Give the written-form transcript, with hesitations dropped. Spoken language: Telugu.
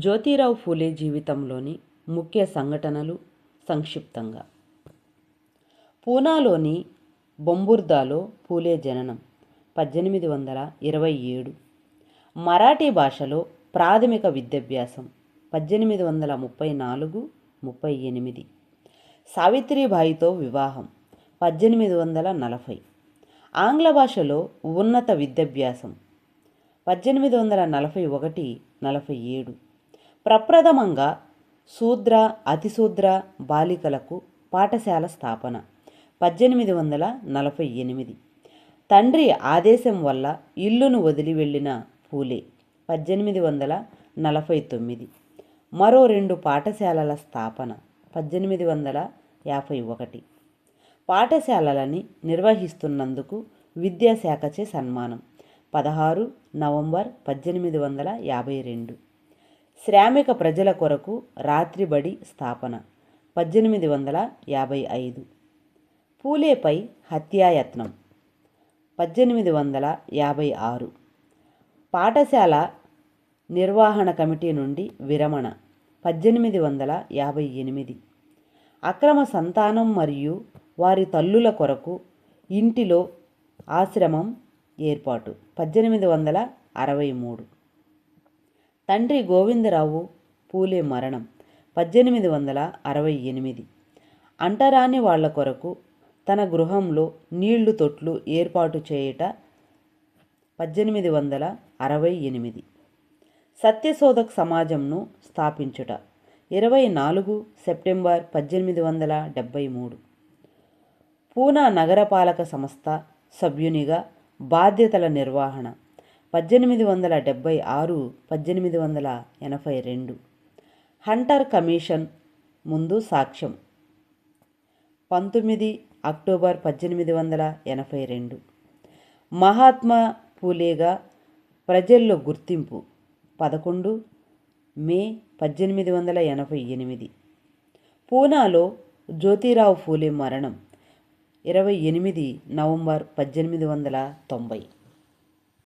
జ్యోతిరావు ఫూలే జీవితంలోని ముఖ్య సంఘటనలు సంక్షిప్తంగా. పూనాలోని బొంబుర్దాలో ఫూలే జననం 1827. మరాఠీ భాషలో ప్రాథమిక విద్యాభ్యాసం 1834-38. సావిత్రిబాయితో వివాహం 1840. ఆంగ్ల భాషలో ఉన్నత విద్యాభ్యాసం 1841-47. ప్రప్రథమంగా శూద్ర అతిశూద్ర బాలికలకు పాఠశాల స్థాపన 1848. తండ్రి ఆదేశం వల్ల ఇల్లును వదిలి వెళ్ళిన ఫూలే 1849. మరో 2 పాఠశాలల స్థాపన 1851. పాఠశాలలని నిర్వహిస్తున్నందుకు విద్యాశాఖచే సన్మానం 16 నవంబర్ 1852. శ్రామిక ప్రజల కొరకు రాత్రిబడి స్థాపన 1855. ఫూలేపై హత్యాయత్నం 1856. పాఠశాల నిర్వహణ కమిటీ నుండి విరమణ 1858. అక్రమ సంతానం మరియు వారి తల్లుల కొరకు ఇంటిలో ఆశ్రమం ఏర్పాటు 1863. తండ్రి గోవిందరావు ఫూలే మరణం 1868. అంటరాని వాళ్ల కొరకు తన గృహంలో నీళ్లు తొట్లు ఏర్పాటు చేయుట 1868. సత్యశోధక్ సమాజంను స్థాపించుట 24 సెప్టెంబర్ 1873. పూనా నగరపాలక సంస్థ సభ్యునిగా బాధ్యతల నిర్వహణ 1876-1882. హంటర్ కమిషన్ ముందు సాక్ష్యం 19 అక్టోబర్ 1882. మహాత్మా ఫూలేగా ప్రజల్లో గుర్తింపు 11 మే 1888. పూనాలో జ్యోతిరావు ఫూలే మరణం 28 నవంబర్ 1890.